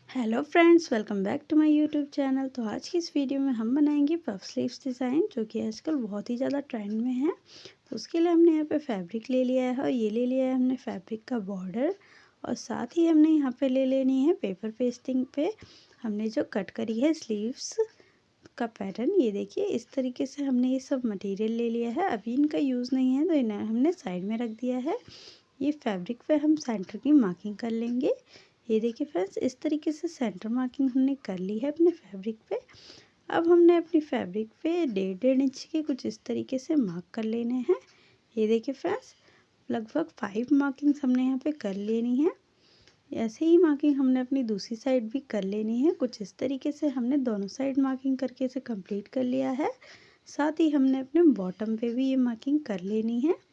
Hello friends, welcome back to my YouTube channel. तो आज की इस वीडियो में हम बनाएंगे पफ स्लीव्स डिज़ाइन, जो कि आजकल बहुत ही ज़्यादा ट्रेंड में है। तो उसके लिए हमने यहाँ पे फैब्रिक ले लिया है और ये ले लिया है हमने फैब्रिक का बॉर्डर, और साथ ही हमने यहाँ पे ले लेनी है पेपर पेस्टिंग पे हमने जो कट करी है स्लीव्स का पैटर्न। ये देखिए, इस तरीके से हमने ये सब मटेरियल ले लिया है। अभी इनका यूज़ नहीं है तो इन्हें हमने साइड में रख दिया है। ये फैब्रिक पे हम सेंटर की मार्किंग कर लेंगे। ये देखिए फ्रेंड्स, इस तरीके से सेंटर मार्किंग हमने कर ली है अपने फैब्रिक पे। अब हमने अपनी फैब्रिक पे 1.5 इंच के कुछ इस तरीके से मार्क कर लेने हैं। ये देखिए फ्रेंड्स, लगभग 5 मार्किंग्स हमने यहाँ पे कर लेनी है। ऐसे ही मार्किंग हमने अपनी दूसरी साइड भी कर लेनी है। कुछ इस तरीके से हमने दोनों साइड मार्किंग करके इसे कंप्लीट कर लिया है। साथ ही हमने अपने बॉटम पे भी ये मार्किंग कर लेनी है।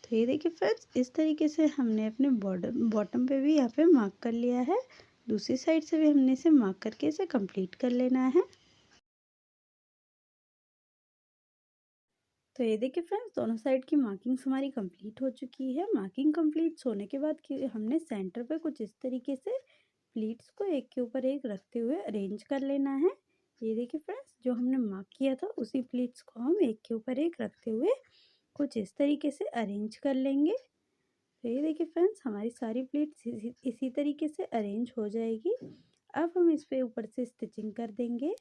तो ये देखिए फ्रेंड्स, इस तरीके से हमने अपने बॉटम पे भी यहाँ पे मार्क कर लिया है। दूसरी साइड से भी हमने इसे मार्क करके इसे कंप्लीट कर लेना है। तो ये देखिए फ्रेंड्स, दोनों साइड की मार्किंग्स हमारी कंप्लीट हो चुकी है। मार्किंग कंप्लीट होने के बाद हमने सेंटर पे कुछ इस तरीके से प्लीट्स को एक के ऊपर एक रखते हुए अरेंज कर लेना है। ये देखिए फ्रेंड्स, जो हमने मार्क किया था उसी प्लीट्स को हम एक के ऊपर एक रखते हुए कुछ इस तरीके से अरेंज कर लेंगे। तो ये देखिए फ्रेंड्स, हमारी सारी प्लेट्स इसी तरीके से अरेंज हो जाएगी। अब हम इस पे ऊपर से स्टिचिंग कर देंगे।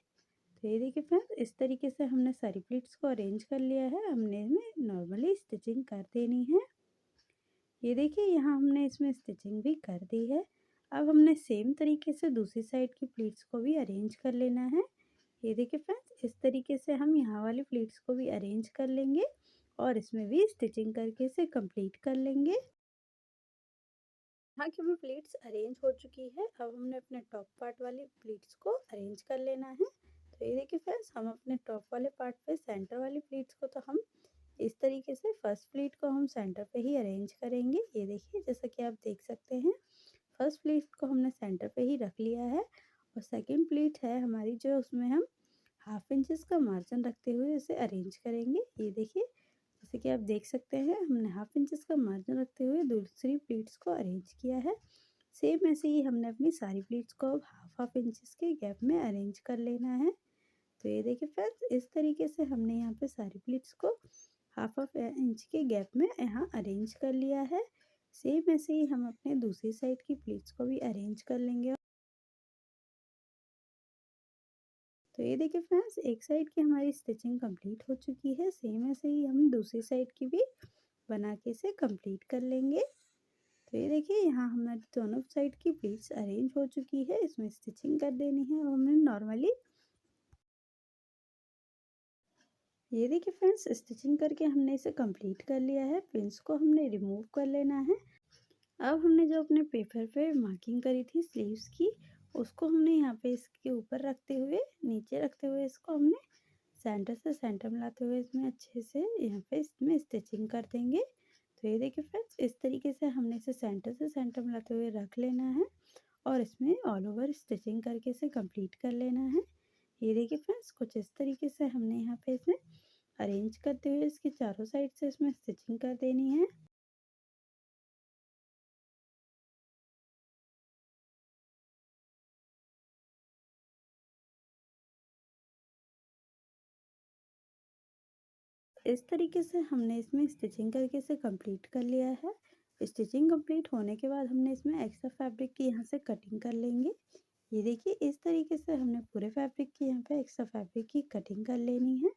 तो ये देखिए फ्रेंड्स, इस तरीके से हमने सारी प्लेट्स को अरेंज कर लिया है। हमने इसमें नॉर्मली स्टिचिंग कर देनी है। ये देखिए, यहाँ हमने इसमें स्टिचिंग भी कर दी है। अब हमने सेम तरीके से दूसरी साइड की प्लेट्स को भी अरेंज कर लेना है। ये देखिए फ्रेंड्स, इस तरीके से हम यहाँ वाली प्लेट्स को भी अरेंज कर लेंगे और इसमें भी स्टिचिंग करके इसे कंप्लीट कर लेंगे। यहाँ की भी प्लेट्स अरेंज हो चुकी है। अब हमने अपने टॉप पार्ट वाली प्लेट्स को अरेंज कर लेना है। तो ये देखिए फ्रेंड्स, हम अपने टॉप वाले पार्ट पे सेंटर वाली प्लेट्स को तो हम इस तरीके से फर्स्ट प्लेट को हम सेंटर पे ही अरेंज करेंगे। ये देखिए, जैसा कि आप देख सकते हैं, फर्स्ट प्लेट को हमने सेंटर पे ही रख लिया है और सेकेंड प्लेट है हमारी, जो उसमें हम 1/2 इंचेस का मार्जिन रखते हुए इसे अरेंज करेंगे। ये देखिए, जैसे कि आप देख सकते हैं, हमने 1/2 इंचेस का मार्जिन रखते हुए दूसरी प्लेट्स को अरेंज किया है। सेम ऐसे ही हमने अपनी सारी प्लेट्स को अब 1/2 इंचेस के गैप में अरेंज कर लेना है। तो ये देखिए फ्रेंड्स, इस तरीके से हमने यहाँ पे सारी प्लेट्स को 1/2 इंच के गैप में यहाँ अरेंज कर लिया है। सेम ऐसे ही हम अपने दूसरी साइड की प्लेट्स को भी अरेंज कर लेंगे। तो ये देखिए फ्रेंड्स, एक साइड की हमारी स्टिचिंग कंप्लीट हो चुकी है। सेम ऐसे ही हम दूसरी साइड की भी बना के इसे कंप्लीट कर लेंगे। तो ये देखिए, यहाँ हमारी दोनों साइड की प्लीट्स अरेंज हो चुकी है। इसमें स्टिचिंग कर देनी है और हमने नॉर्मली, ये देखिए फ्रेंड्स, स्टिचिंग करके हमने इसे कंप्लीट कर लिया है। पिंस को हमने रिमूव कर लेना है। अब हमने जो अपने पेपर पे मार्किंग करी थी स्लीव्स की, उसको हमने यहाँ पे इसके ऊपर रखते हुए, नीचे रखते हुए इसको हमने सेंटर से सेंटर मिलाते हुए इसमें अच्छे से यहाँ पे इसमें स्टिचिंग कर देंगे। तो ये देखिए फ्रेंड्स, इस तरीके से हमने इसे सेंटर से सेंटर मिलाते हुए रख लेना है और इसमें ऑल ओवर स्टिचिंग करके इसे कंप्लीट कर लेना है। ये देखिए फ्रेंड्स, कुछ इस तरीके से हमने यहाँ पे इसे अरेंज करते हुए इसकी चारों साइड से इसमें स्टिचिंग कर देनी है। इस तरीके से हमने इसमें स्टिचिंग करके इसे कंप्लीट कर लिया है। स्टिचिंग कंप्लीट होने के बाद हमने इसमें एक्स्ट्रा फैब्रिक की यहाँ से कटिंग कर लेंगे। ये देखिए, इस तरीके से हमने पूरे फैब्रिक की यहाँ पे एक्स्ट्रा फैब्रिक की कटिंग कर लेनी है।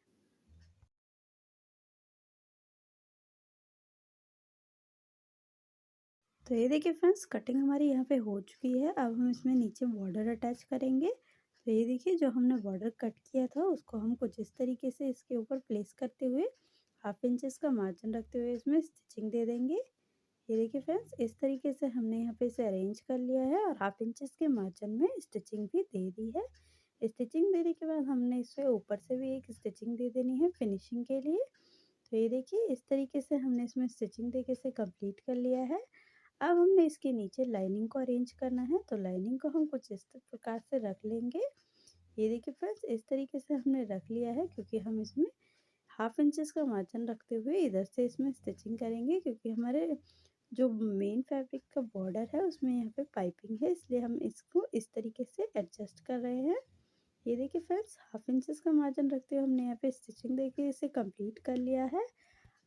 तो ये देखिए फ्रेंड्स, कटिंग हमारी यहाँ पे हो चुकी है। अब हम इसमें नीचे बॉर्डर अटैच करेंगे। तो ये देखिए, जो हमने बॉर्डर कट किया था उसको हम कुछ इस तरीके से इसके ऊपर प्लेस करते हुए 1/2 इंचेस का मार्जिन रखते हुए इसमें स्टिचिंग दे देंगे। ये देखिए फ्रेंड्स, इस तरीके से हमने यहाँ पे इसे अरेंज कर लिया है और 1/2 इंचेस के मार्जिन में स्टिचिंग भी दे दी है। स्टिचिंग देने के बाद हमने इसे ऊपर से भी एक स्टिचिंग दे देनी है फिनिशिंग के लिए। तो ये देखिए, इस तरीके से हमने इसमें स्टिचिंग देके इसे कंप्लीट कर लिया है। अब हमने इसके नीचे लाइनिंग को अरेंज करना है। तो लाइनिंग को हम कुछ इस प्रकार से रख लेंगे। ये देखिए फ्रेंड्स, इस तरीके से हमने रख लिया है, क्योंकि हम इसमें 1/2 इंचेस का मार्जिन रखते हुए इधर से इसमें स्टिचिंग करेंगे, क्योंकि हमारे जो मेन फैब्रिक का बॉर्डर है उसमें यहाँ पे पाइपिंग है, इसलिए हम इसको इस तरीके से एडजस्ट कर रहे हैं। ये देखिए फ्रेंड्स, 1/2 इंचेस का मार्जिन रखते हुए हमने यहाँ पे स्टिचिंग देके इसे कंप्लीट कर लिया है।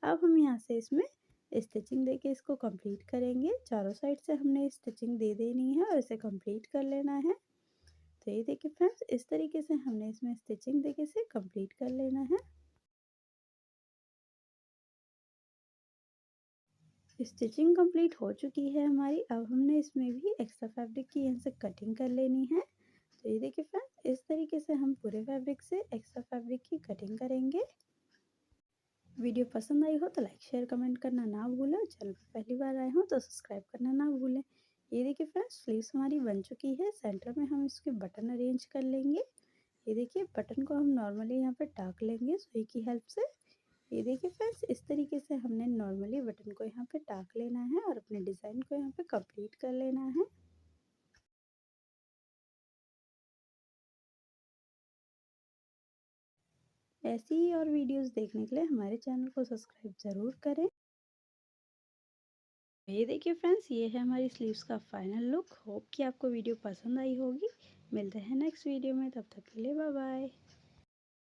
अब हम यहाँ से इसमें स्टिचिंग देके इसको कंप्लीट करेंगे। चारों साइड से हमने स्टिचिंग दे देनी है और इसे कंप्लीट कर लेना है। तो ये देखिए फ्रेंड्स, इस तरीके से हमने इसमें स्टिचिंग देके इसे कंप्लीट कर लेना है। स्टिचिंग कंप्लीट हो चुकी है हमारी। अब हमने इसमें भी एक्स्ट्रा फैब्रिक की यहाँ से कटिंग कर लेनी है। तो ये देखिए फ्रेंड्स, इस तरीके से हम पूरे फैब्रिक से एक्स्ट्रा फैब्रिक की कटिंग करेंगे। वीडियो पसंद आई हो तो लाइक शेयर कमेंट करना ना भूलें। चैनल पर पहली बार आए हो तो सब्सक्राइब करना ना भूलें। ये देखिए फ्रेंड्स, स्लीव्स हमारी बन चुकी है। सेंटर में हम इसके बटन अरेंज कर लेंगे। ये देखिए, बटन को हम नॉर्मली यहाँ पे टाक लेंगे सुई की हेल्प से। ये देखिए फ्रेंड्स, इस तरीके से हमने नॉर्मली बटन को यहाँ पे टाक लेना है और अपने डिज़ाइन को यहाँ पे कंप्लीट कर लेना है। ऐसी ही और वीडियोस देखने के लिए हमारे चैनल को सब्सक्राइब ज़रूर करें। ये देखिए फ्रेंड्स, ये है हमारी स्लीव्स का फाइनल लुक। होप कि आपको वीडियो पसंद आई होगी। मिलते हैं नेक्स्ट वीडियो में, तब तक के लिए बाय बाय।